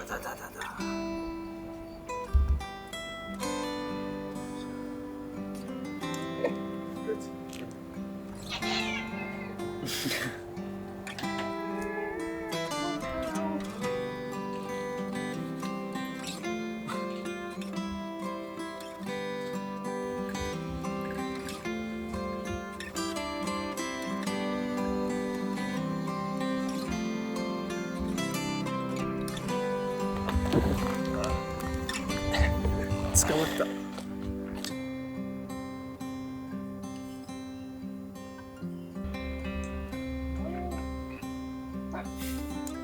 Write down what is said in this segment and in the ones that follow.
ダダダダ。捕まった。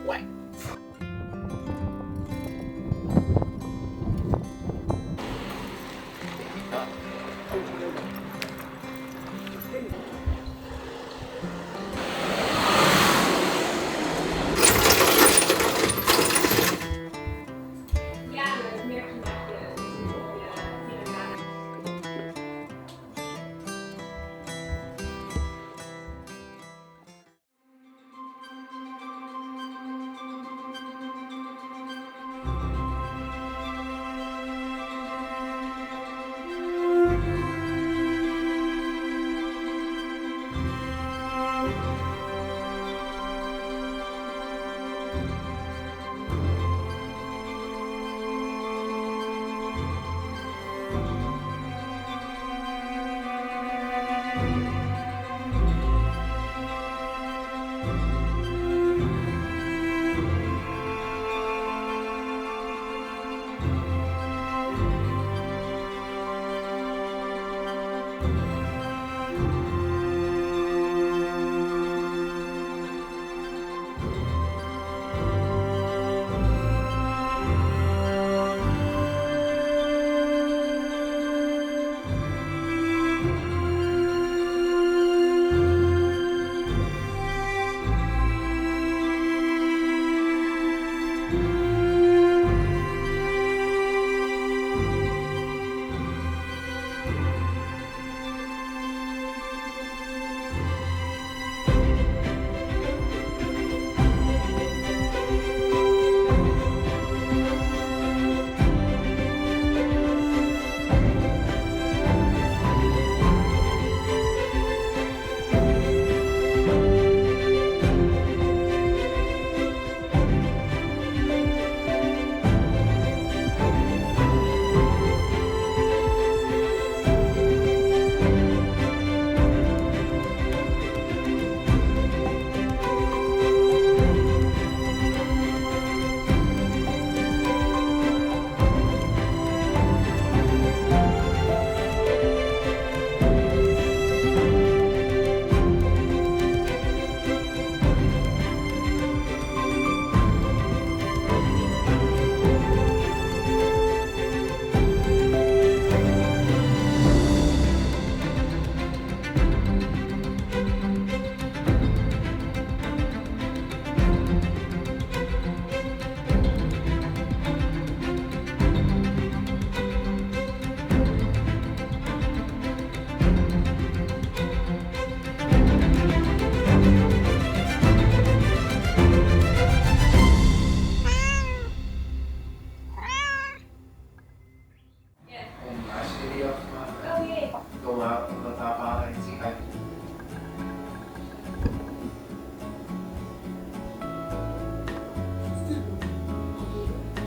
怖い。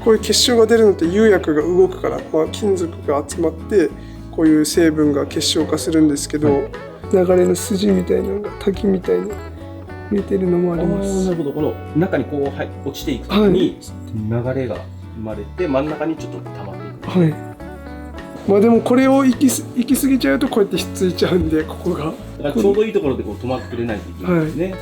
こういう結晶が出るのって釉薬が動くから、金属が集まってこういう成分が結晶化するんですけど、流れの筋みたいなのが滝みたいに見えてるのもあります。なるほど。この中にこう、落ちていくときに流れが生まれて、真ん中にちょっと溜まっていく。はい。でもこれを行き過ぎちゃうとこうやってひっついちゃうんで、ここが。だからちょうどいいところでこう止まってくれないといけないですね。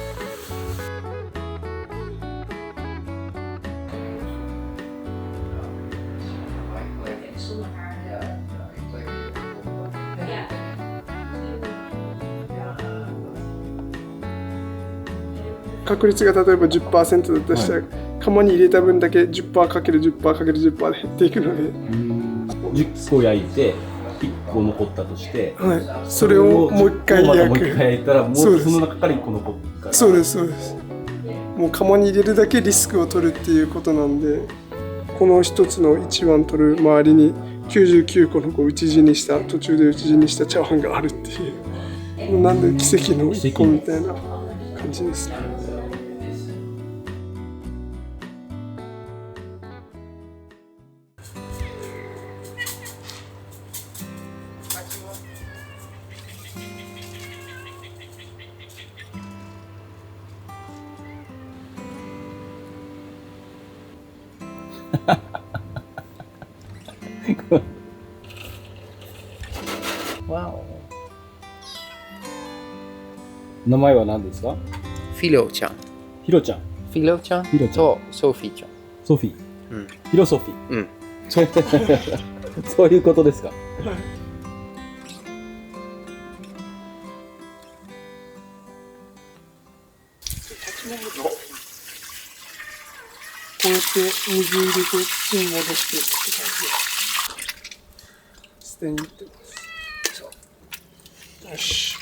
確率が例えば 10% だとしたら、釜に入れた分だけ 10%×10%×10% で減っていくので、10個焼いて1個残ったとして、それをもう一回焼く。焼いたらもうその中から1個残るから。そうですそうです。もう釜に入れるだけリスクを取るっていうことなんで。この一つの一碗取る周りに99個のこう打ち地にした途中で打ち地にした茶碗があるっていう、もうなんで奇跡の一個みたいな感じですね。わお。名前は何ですか？フィロちゃん。ヒロちゃん。フィロちゃんフィロちゃんとソフィーちゃん。ソフィー。うん。フィロソフィー。うん。そういうことですか？こうやって水入れて土に戻してって感じで捨てに行ってます。よし。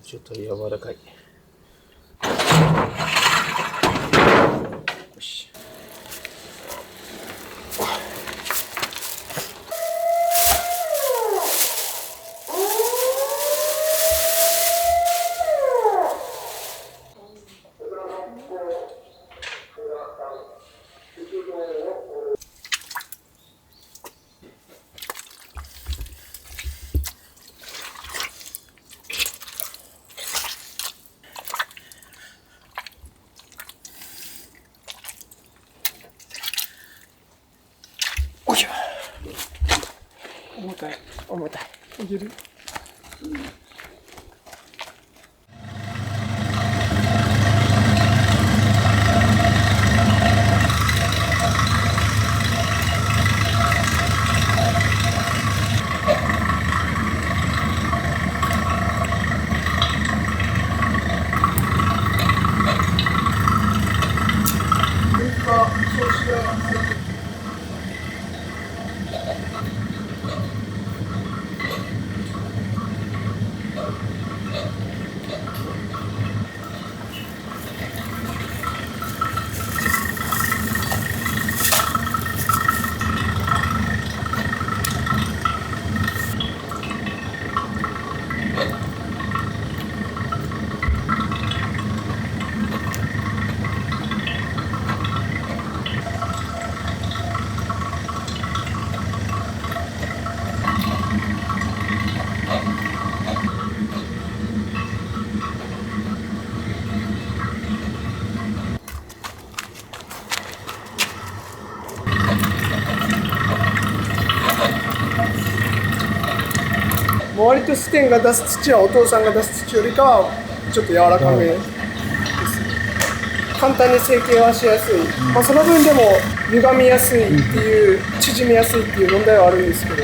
ちょっと柔らかい。よし。おいしょ。重たい。重たい。いける。割とステンが出す土はお父さんが出す土よりかはちょっと柔らかめです。簡単に成形はしやすい、まあ、その分でも歪みやすいっていう、縮みやすいっていう問題はあるんですけど。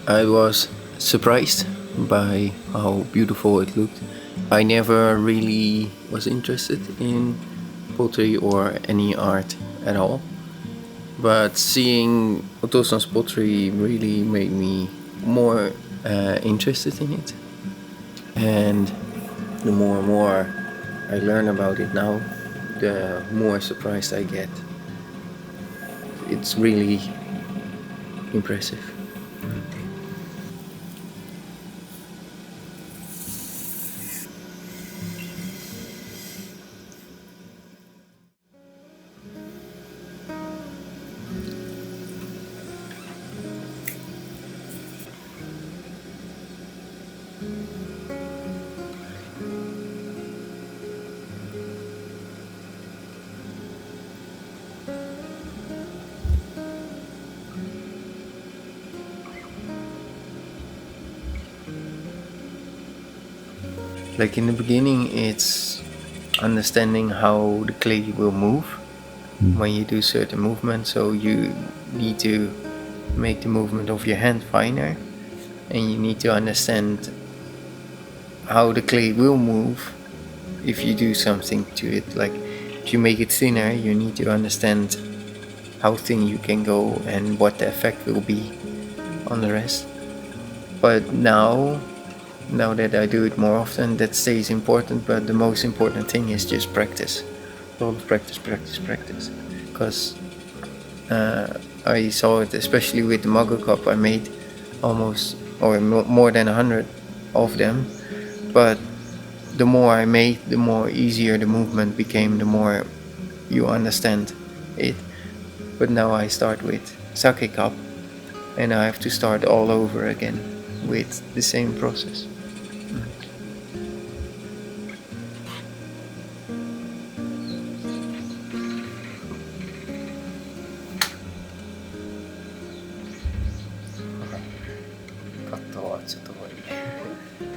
I was surprised by how beautiful it looked. I never really was interested in pottery or any art at all. But seeing Otosan's pottery really made me more interested in it. And the more and more I learn about it now, the more surprised I get. it's really impressive. Like in the beginning, it's understanding how the clay will move when you do certain movements. So you need to make the movement of your hand finer, and you need to understand how the clay will move if you do something to it. Like if you make it thinner, you need to understand how thin you can go and what the effect will be on the rest. But now that I do it more often, that stays important, but the most important thing is just practice. A lot of practice. Because I saw it, especially with the Muggle Cup. I made almost or more than 100 of them, but the more I made, the more easier the movement became, the more you understand it. But now I start with Sake Cup, and I have to start all over again with the same process.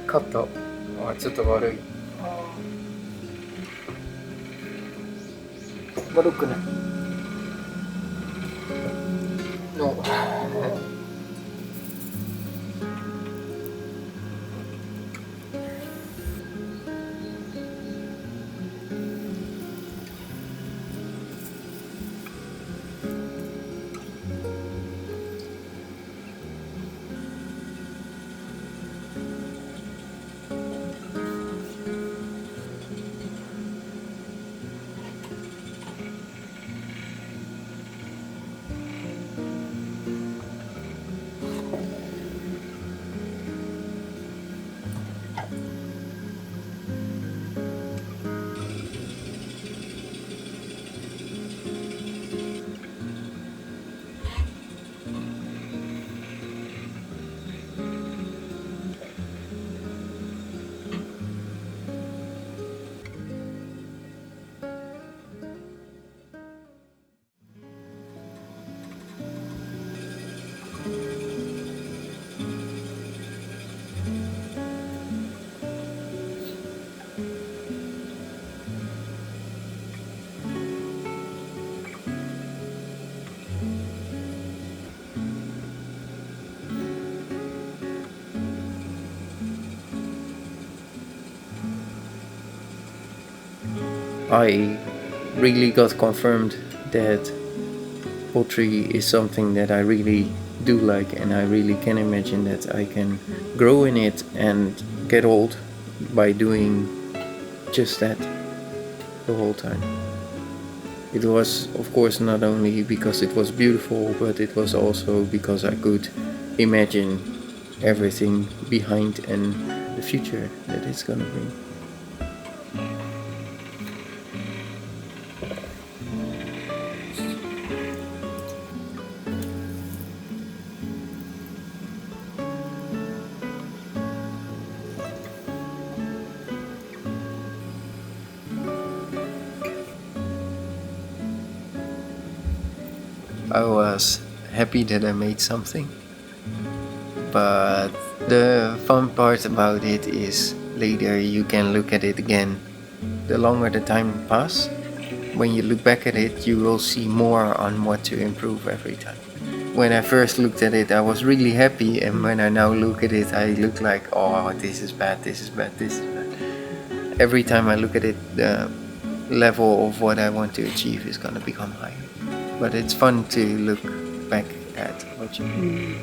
カットはちょっと悪い。悪くないの。I really got confirmed that pottery is something that I really do like, and I really can imagine that I can grow in it and get old by doing just that the whole time. It was, of course, not only because it was beautiful, but it was also because I could imagine everything behind and the future that it's gonna bring. I was happy that I made something, but the fun part about it is later you can look at it again. The longer the time passes, when you look back at it, you will see more on what to improve every time. When I first looked at it, I was really happy, and when I now look at it, I look like, oh, this is bad. Every time I look at it, the level of what I want to achieve is gonna become higher. But it's fun to look back at what you made.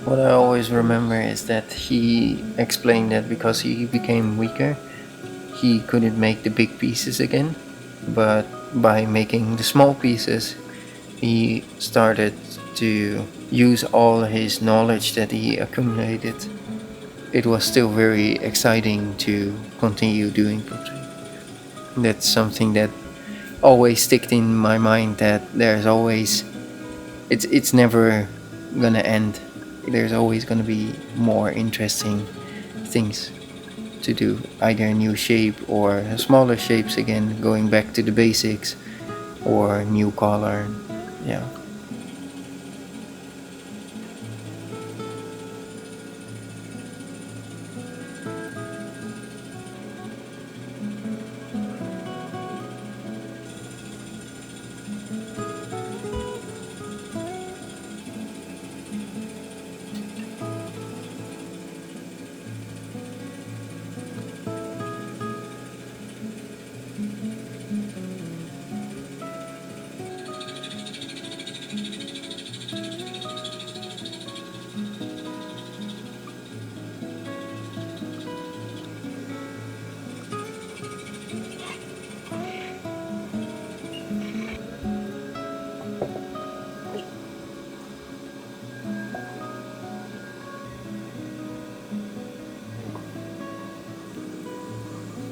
What I always remember is that he explained that because he became weaker, he couldn't make the big pieces again, but by making the small pieces, he started to use all his knowledge that he accumulated. It was still very exciting to continue doing pottery. That's something that always sticked in my mind, that there's always, it's never gonna end. There's always gonna be more interesting things to do, either a new shape or smaller shapes again, going back to the basics, or new color. Yeah.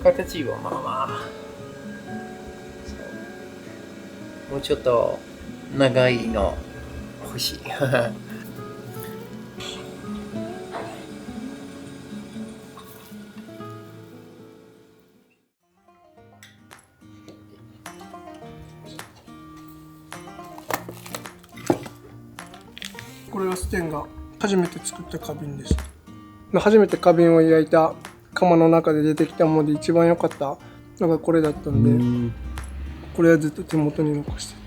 形はまあまあ、もうちょっと長いの欲しい。これはステンが初めて作った花瓶です。初めて花瓶を焼いた窯の中で出てきたもので一番良かったのがこれだったんで、これはずっと手元に残してて。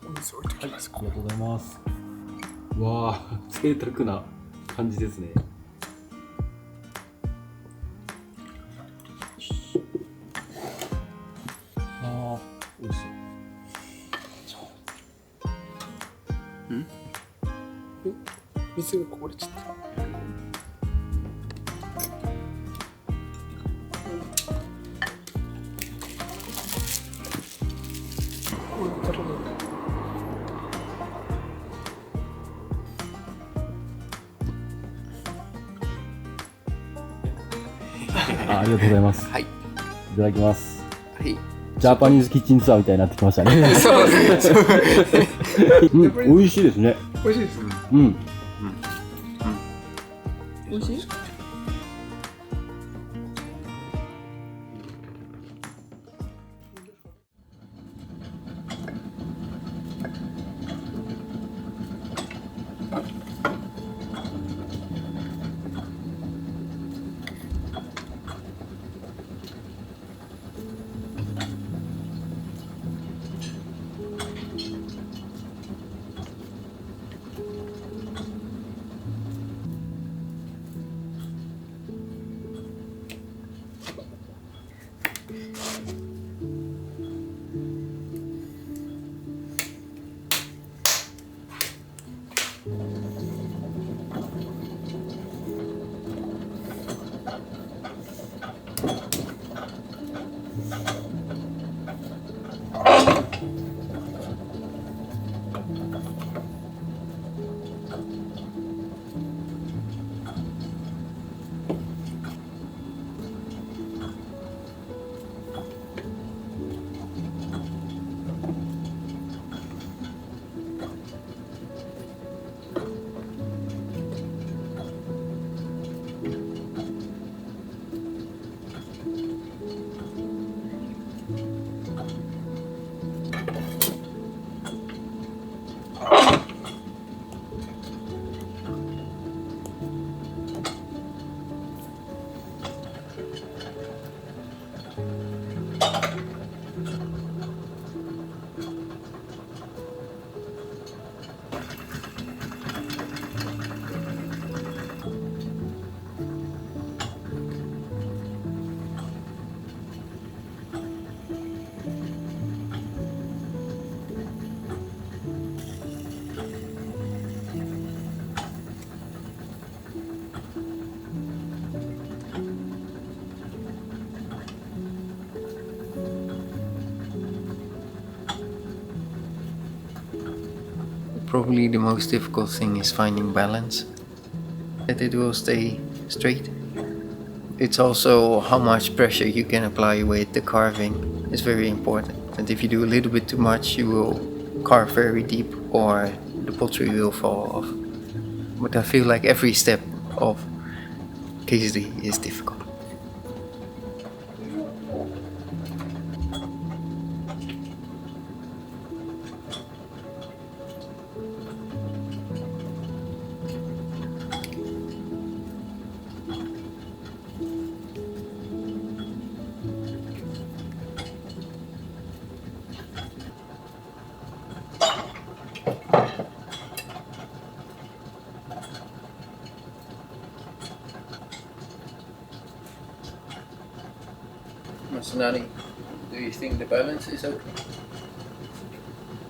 お水置いておきます。ありがとうございます。わあ、贅沢な感じですね。ああ、美味しい。水がこぼれちゃった。ありがとうございます。はい。いただきます。はい。ジャパニーズキッチンツアーみたいになってきましたね。そうですね。うん、美味しいですね。美味しいですか？うん。美味しい？ Probably the most difficult thing is finding balance, that it will stay straight. It's also how much pressure you can apply with the carving is very important. And if you do a little bit too much, you will carve very deep or the pottery will fall off. But I feel like every step of Kisri is difficult. Masanari, do you think the balance is okay?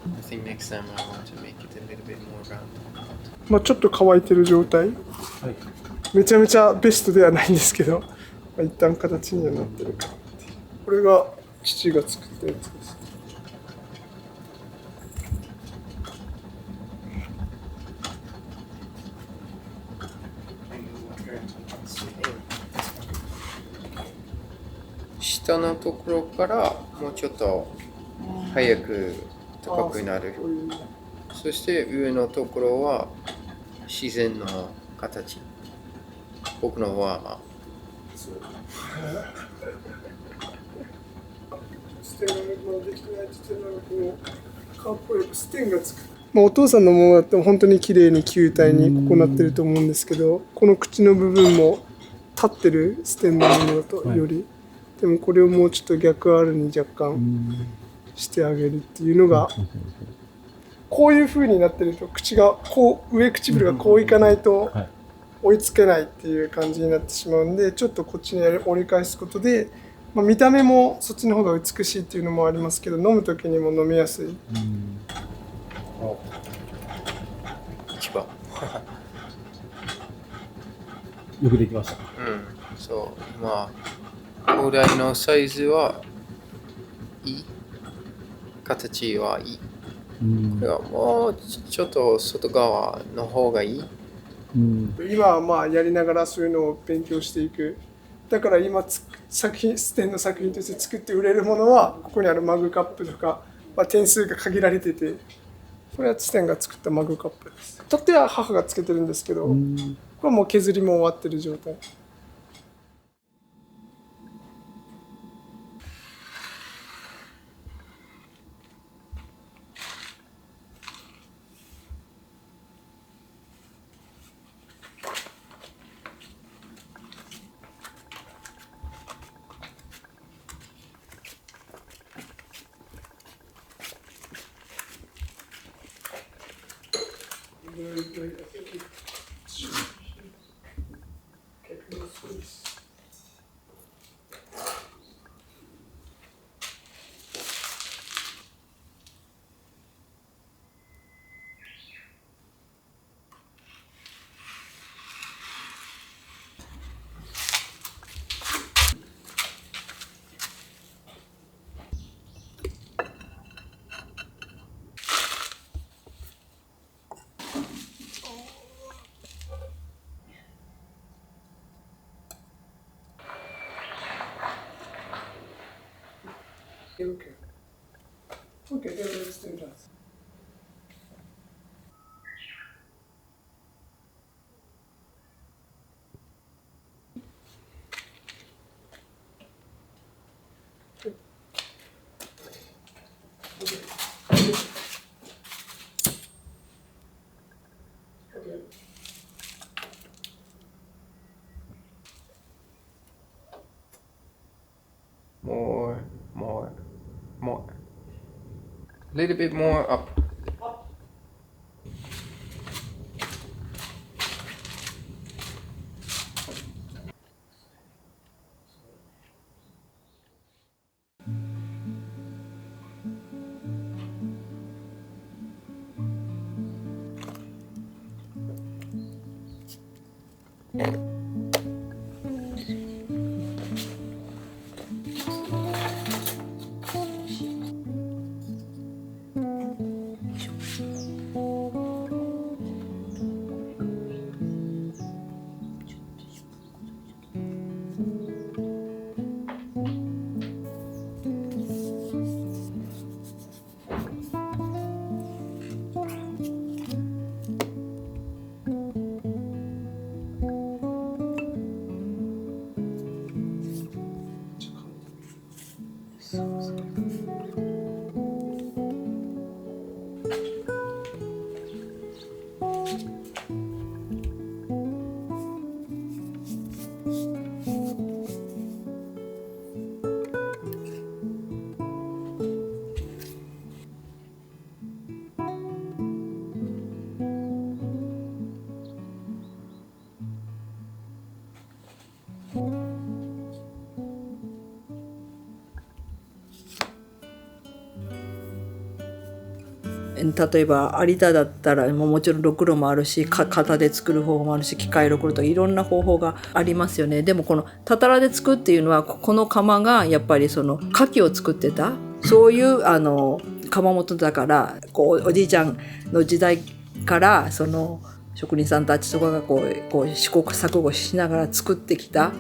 I think next time I want to make it a little bit more round. まあちょっと乾いてる状態、はい。めちゃめちゃベストではないんですけど、まあ、一旦形にはなってるかなっていう。これが父が作ったやつです。下のところからもうちょっと早く高くなる。そして上のところは自然の形。僕のはステンがまだできてないって言ってるのがこうかっこよくステンがつく。まあ、お父さんのものだって本当に綺麗に球体にこうなってると思うんですけど、この口の部分も立ってるステンのものだとより、でもこれをもうちょっと逆 R に若干してあげるっていうのが、こういう風になってると口がこう上唇がこういかないと追いつけないっていう感じになってしまうんで、ちょっとこっちに折り返すことで、まあ、見た目もそっちの方が美しいっていうのもありますけど、飲む時にも飲みやすい。一番。よくできました。そう、今、高台のサイズはいい。形はいい。これはもうちょっと外側の方がいい。今はまあやりながらそういうのを勉強していく。だから今作品ステンの作品として作って売れるものはここにあるマグカップとか、まあ、点数が限られてて、これはステンが作ったマグカップです。取っ手は母がつけてるんですけど、これはもう削りも終わってる状態。Okay. Okay, then let's do that. More. A little bit more up. 例えば有田だったらもちろんろくろもあるし、型で作る方法もあるし、機械ろくろとかいろんな方法がありますよね。でもこのたたらで作っていうのは、この窯がやっぱりその牡蠣を作ってた、そういう窯元だから、こうおじいちゃんの時代からその職人さんたちとかがこう試行錯誤しながら作ってきた、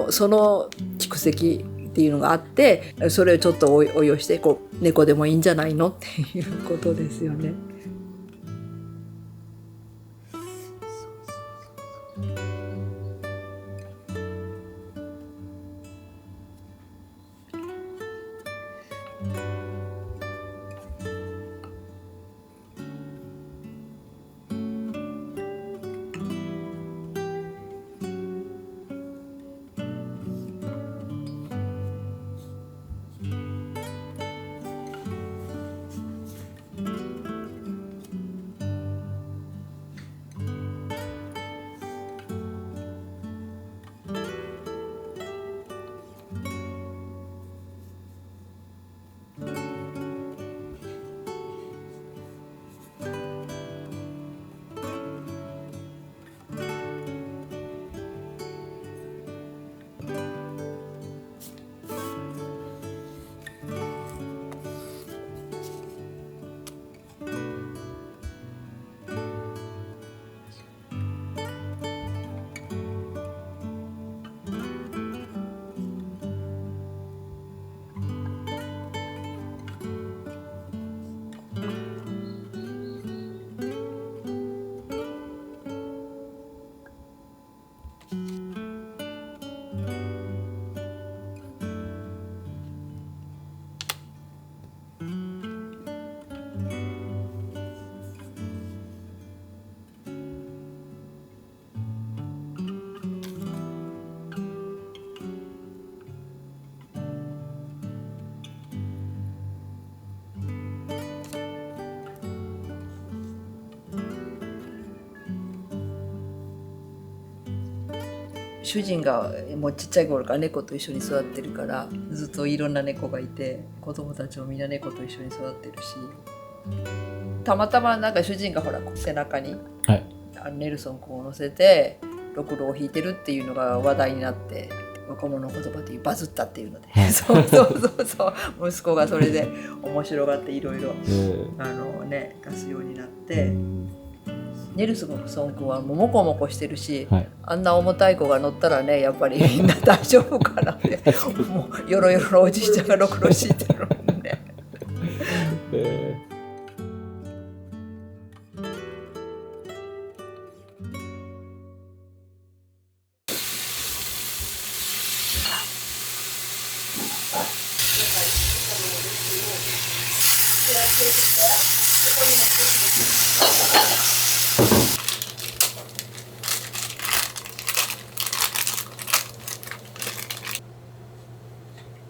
その蓄積っていうのがあって、それをちょっと応用してこう猫でもいいんじゃないのっていうことですよね。主人がもうちっちゃい頃から猫と一緒に育ってるから、ずっといろんな猫がいて、子供たちもみんな猫と一緒に育ってるし、たまたまなんか主人がほら背中に、はい、ネルソン君を乗せてろくろを引いてるっていうのが話題になって、若者の言葉でバズったっていうので、そう息子がそれで面白がっていろいろ出すようになって。ネルソン君はもうモコモコしてるし、はい、あんな重たい子が乗ったらね、やっぱりみんな大丈夫かなってもうよろよろおじいちゃんがろくろ敷いてるんで、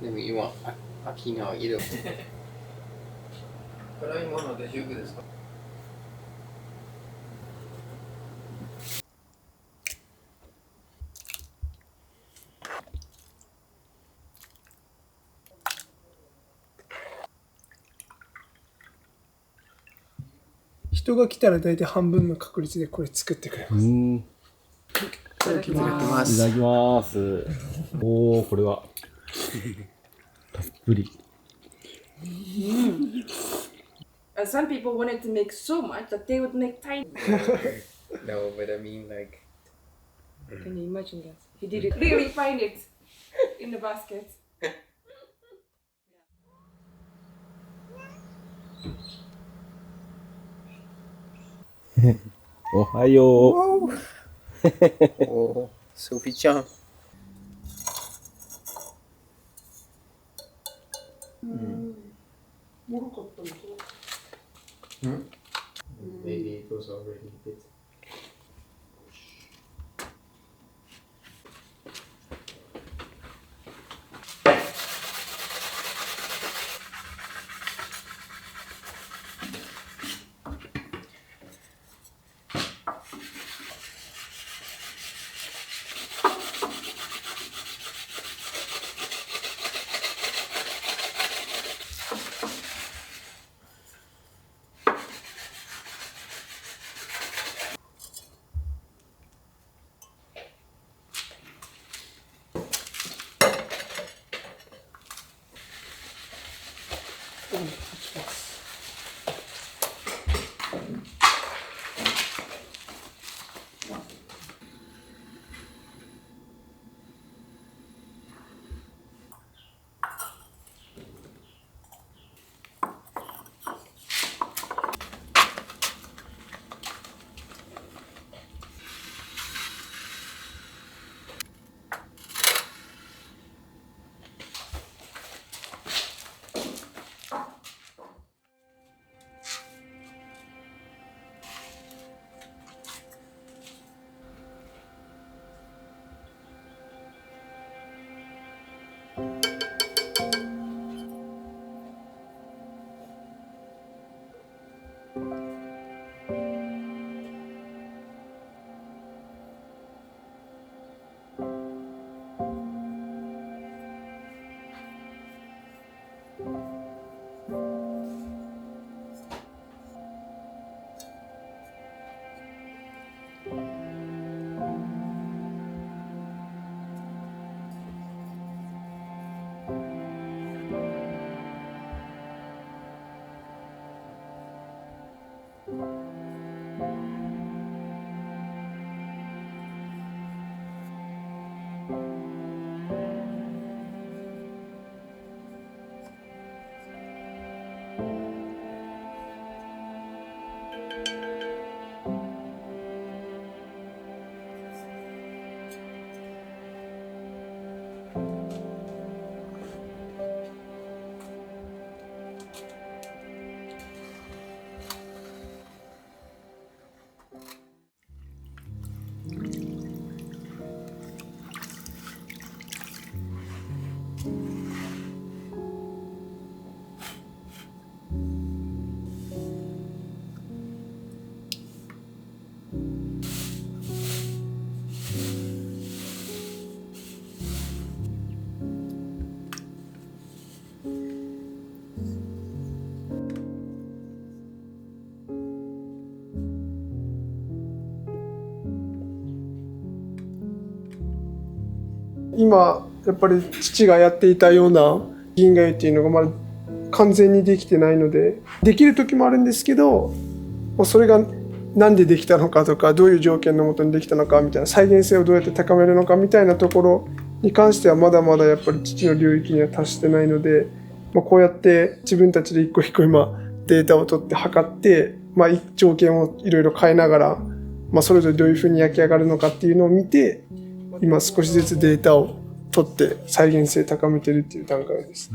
でも今、秋の色。辛いもので十分ですか？人が来たら大体半分の確率でこれ作ってくれます。いただきます。いただきます。おお、これはたっぷり。Some people wanted to make so much that they would make tiny. No, but I mean like. Can you imagine that? He didn't really find it in the basket. おはよう。お、ソフィーちゃん。もろかったのかな。Maybe it was already a bit. 今やっぱり父がやっていたような銀河湯っていうのがまだ完全にできてないので、できる時もあるんですけど、それがなんでできたのかとか、どういう条件のもとにできたのかみたいな、再現性をどうやって高めるのかみたいなところに関してはまだまだやっぱり父の領域には達してないので、こうやって自分たちで一個一個今データを取って測って、条件をいろいろ変えながら、それぞれどういうふうに焼き上がるのかっていうのを見て、今少しずつデータを取って再現性高めてるっていう段階です。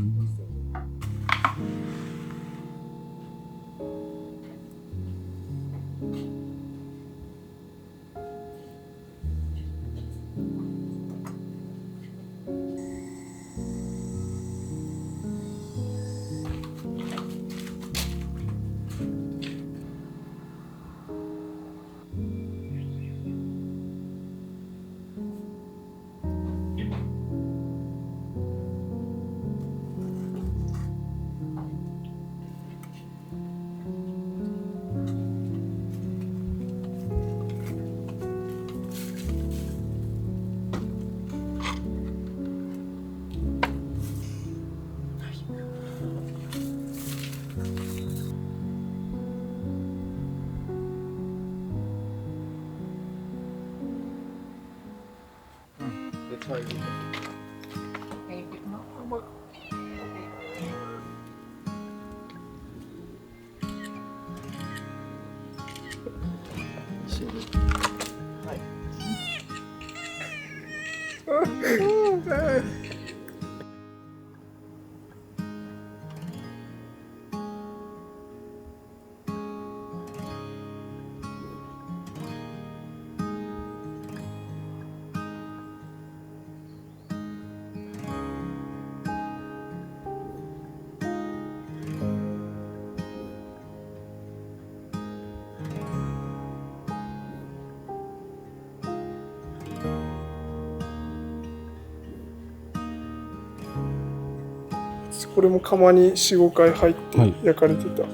これも窯に 4,5 回入って焼かれてた、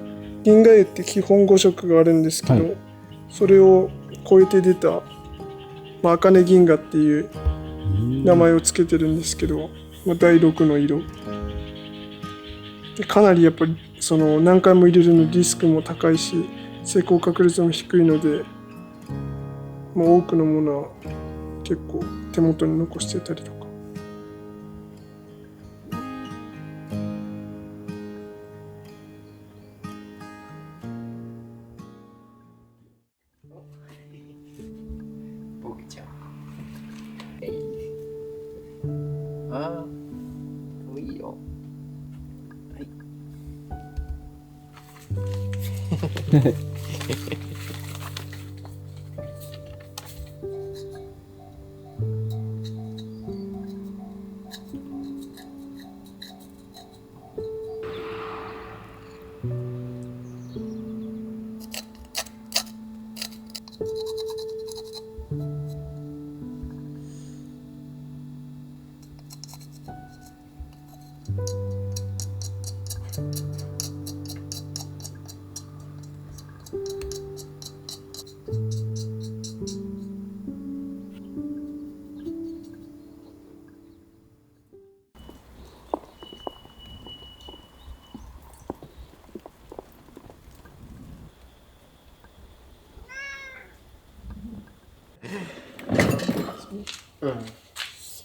銀河湯って基本5色があるんですけど、それを超えて出た、茜銀河っていう名前をつけてるんですけど、第6の色で、かなりやっぱりその何回も入れるのリスクも高いし成功確率も低いので、多くのものは結構手元に残してたりとか。僕ちゃん。ああ、もういいよ。はい。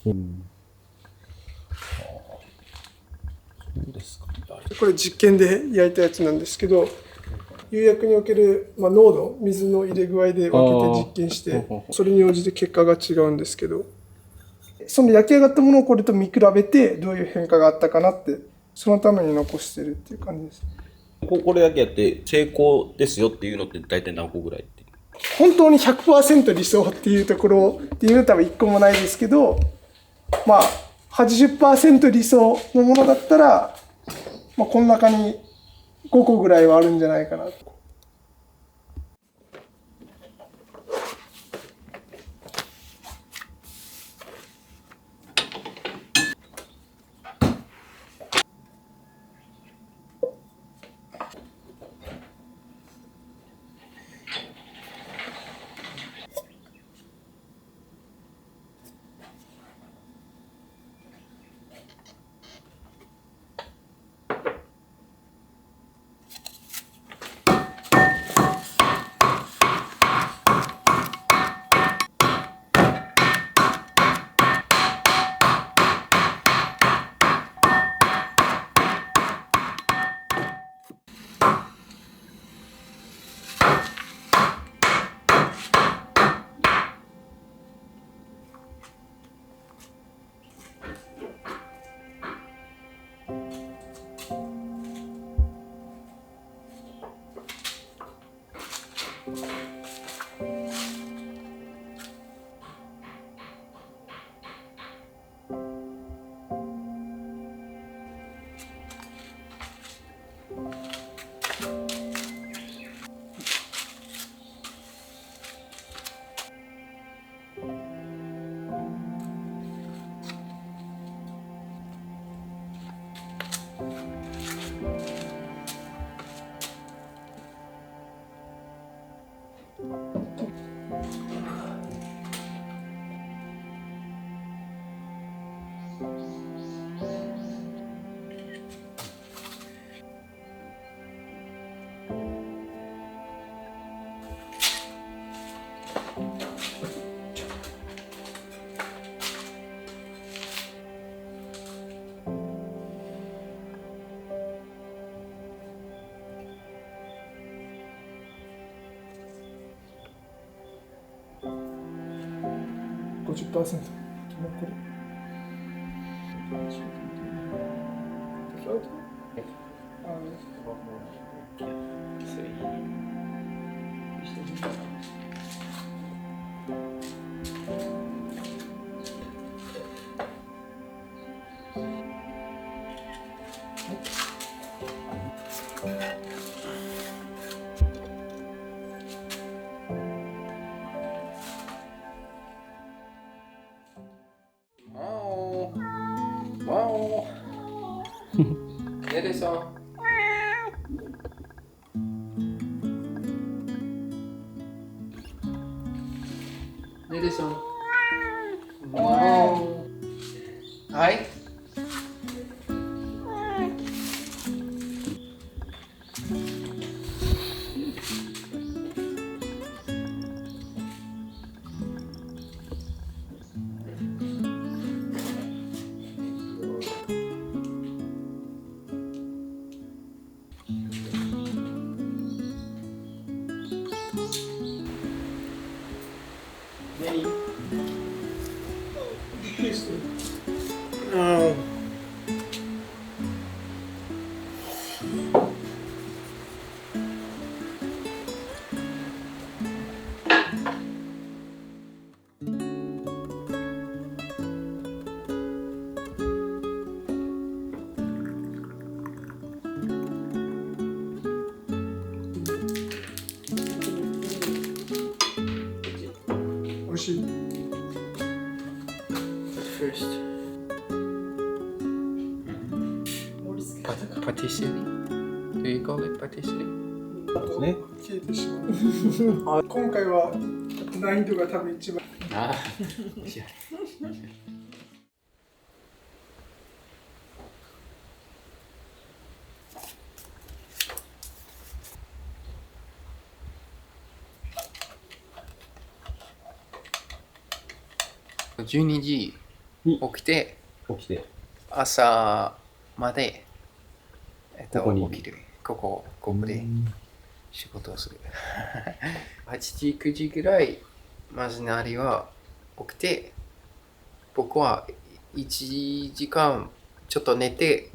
そうですか。これ実験で焼いたやつなんですけど、釉薬における、濃度、水の入れ具合で分けて実験して、それに応じて結果が違うんですけど、その焼き上がったものをこれと見比べてどういう変化があったかなって、そのために残してるっていう感じです。これだけやって成功ですよっていうのって大体何個ぐらいって？本当に 100% 理想っていうところっていうのは多分1個もないですけど、80% 理想のものだったら、この中に5個ぐらいはあるんじゃないかなと。50%決まってる。ねでさん。ねでさん。はい。美味しい。First. Patisserie? Do you call it patisserie? ですね。消えてしまう。今回は難易度が多分一番。ああ。12時起きて起きて。朝まで、ここに起きる。ここで仕事をする。8時、9時ぐらい、まずなりは起きて、僕は1時間ちょっと寝て、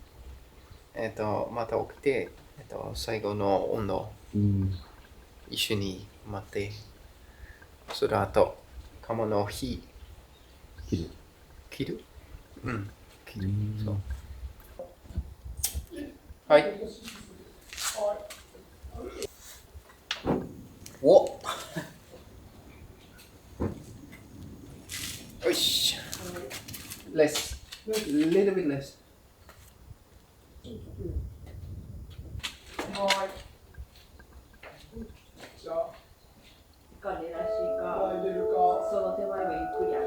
また起きて、最後の温度、一緒に待って、その後、鴨の火、切るうん。切る。そう。はい。およし。less. Little bit less. じゃあ、か出だしか入れるか。その手前がゆっくりやる。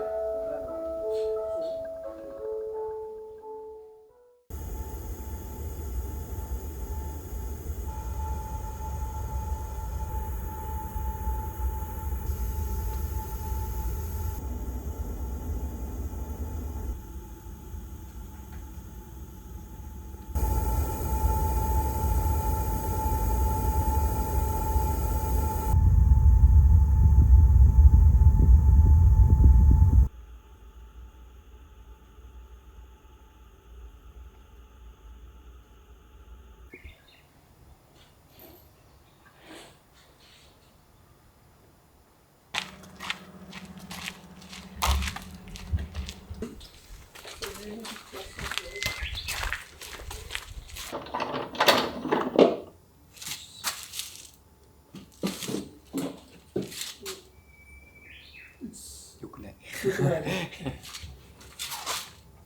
よくない。よくないね。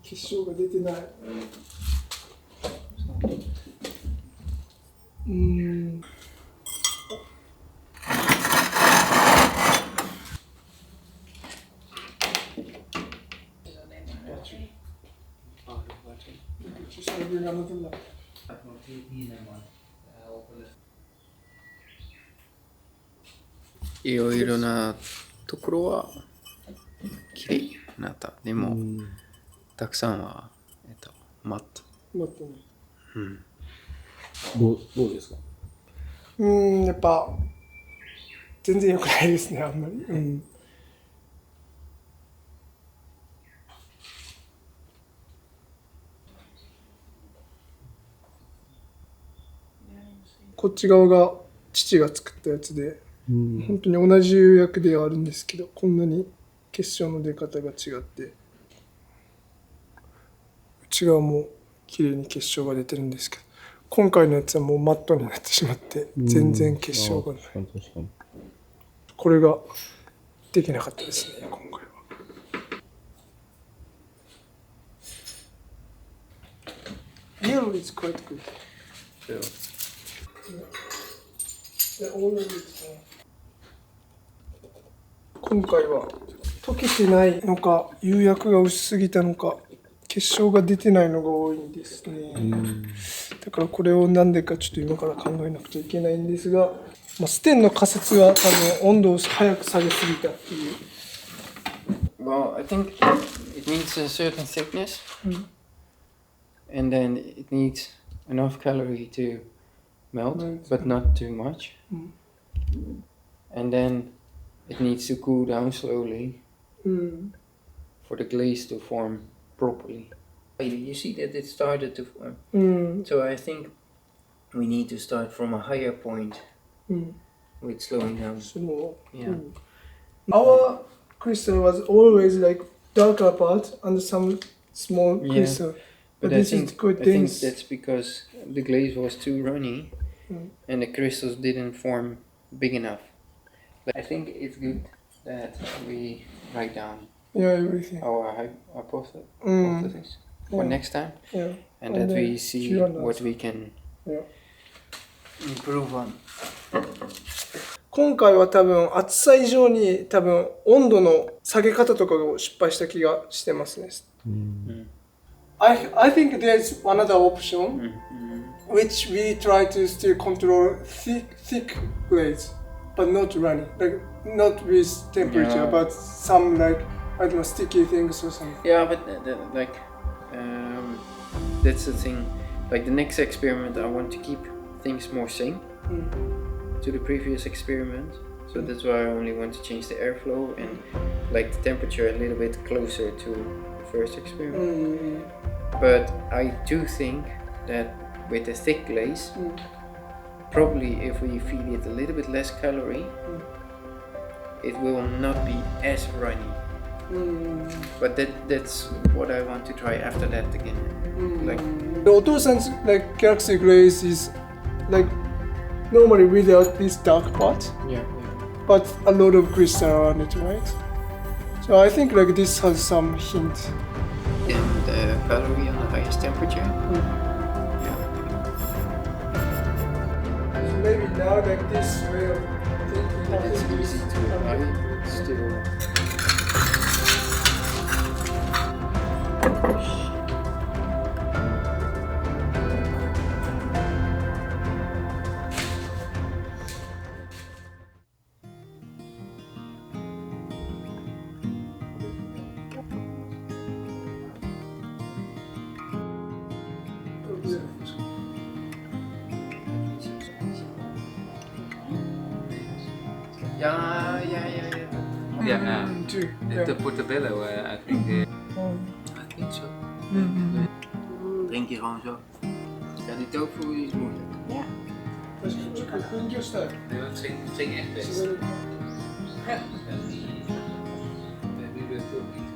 結晶が出てない。れが望んだ。いろいろなところは綺麗になった。でも、たくさんは、マット。待ってね。どうですか？やっぱ全然良くないですね、あんまり。こっち側が父が作ったやつで、本当に同じ釉薬ではあるんですけど、こんなに結晶の出方が違って、内側も綺麗に結晶が出てるんですけど、今回のやつはもうマットになってしまって、全然結晶がない。確かに。これができなかったですね、今回は。Yellow is quite good. Yeah, 今回は溶けてないのか、釉薬が薄すぎたのか、結晶が出てないのが多いんですね。だからこれをなんでかちょっと今から考えなくちゃいけないんですが、ステンの仮説は多分温度を早く下げすぎたっていう。Well, I think it needs a certain thickness, and then it needs enough calorie to melt, but not too much. And then it needs to cool down slowly for the glaze to form properly. You see that it started to form. So I think we need to start from a higher point with slowing down. Yeah. Our crystal was always like darker part and some small crystal. But this I is quite think dense. that's because the glaze was too runny and the crystals didn't form big enough. But I think it's good that we write down everything. our hypothesis for next time, and that we see what we can improve on. 今回は多分厚さ以上に多分温度の下げ方とかを失敗した気がしてますね。I think there's another option which we try to still control thick glaze, but not runny, like not with temperature, but some like I don't know sticky things or something. Yeah, but that's the thing. Like the next experiment, I want to keep things more same to the previous experiment. So that's why I only want to change the airflow and like the temperature a little bit closer to the first experiment. But I do think that with the thick glaze, probably if we feed it a little bit less calorie, it will not be as runny. But that's what I want to try after that again. Like the Otosan's like Galaxy glaze is like normally without this dark part, but a lot of crystal around it, right? So I think like this has some hint. and the calorie on the highest temperature. So maybe now like this way of thinking. But it's easy to hide still. Yeah, Yeah. the portobello, I think. I think so. Drink je gewoon zo. Ja, die tofu is moeilijk. Ja. Dat is een keer sterk. Nee, het ging echt best. En nu doet het ook niet.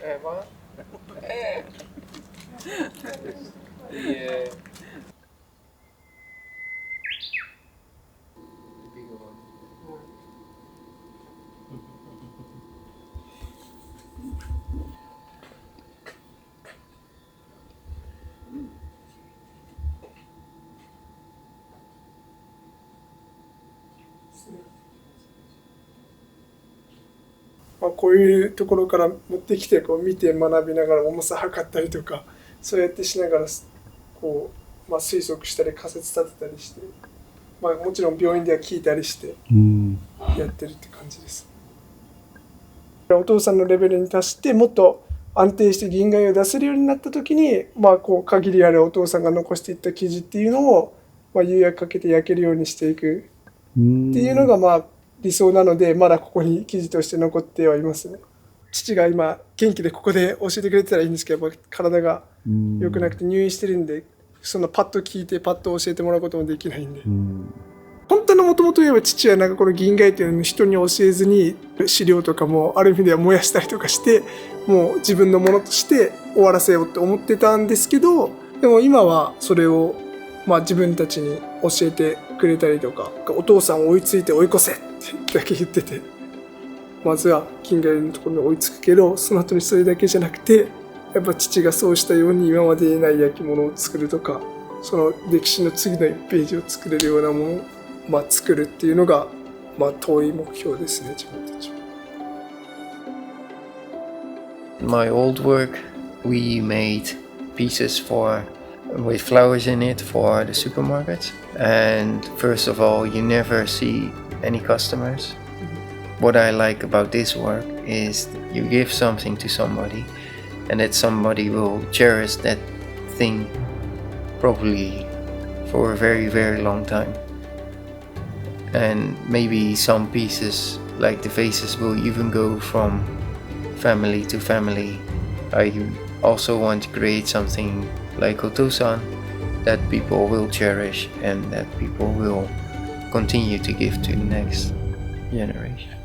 Emma? Yeah.まあ、こういうところから持ってきてこう見て学びながら重さ測ったりとかそうやってしながらこう、まあ、推測したり仮説立てたりして、まあ、もちろん病院では聞いたりしてやってるって感じです。お父さんのレベルに達してもっと安定して銀河を出せるようになった時に、まあ、こう限りあるお父さんが残していった記事っていうのを、まあ、釉薬かけて焼けるようにしていくっていうのがまあ理想なので、まだここに記事として残ってはいますね。父が今元気でここで教えてくれてたらいいんですけど、やっぱ体が良くなくて入院してるんで、そのパッと聞いてパッと教えてもらうこともできないんで。本当のもともと言えば父はなんかこの銀河っていうのを人に教えずに資料とかもある意味では燃やしたりとかしてもう自分のものとして終わらせようって思ってたんですけど、でも今はそれをまあ自分たちに教えてくれたりとか、お父さんを追いついて追い越せってだけ言ってて、まずは銀河のところに追いつくけど、その後にそれだけじゃなくてやっぱ父がそうしたように今までにない焼き物を作るとか、その歴史の次の1ページを作れるようなものをまあ作るっていうのがまあ遠い目標ですね、自分たちは。In my old work, we made pieces with flowers in it for the supermarkets. And first of all, you never see any customers. What I like about this work is you give something to somebody, and that somebody will cherish that thing probably for a very, very long time. And maybe some pieces, like the vases, will even go from family to family. I also want to create something like Otosan that people will cherish and that people will continue to give to the next generation.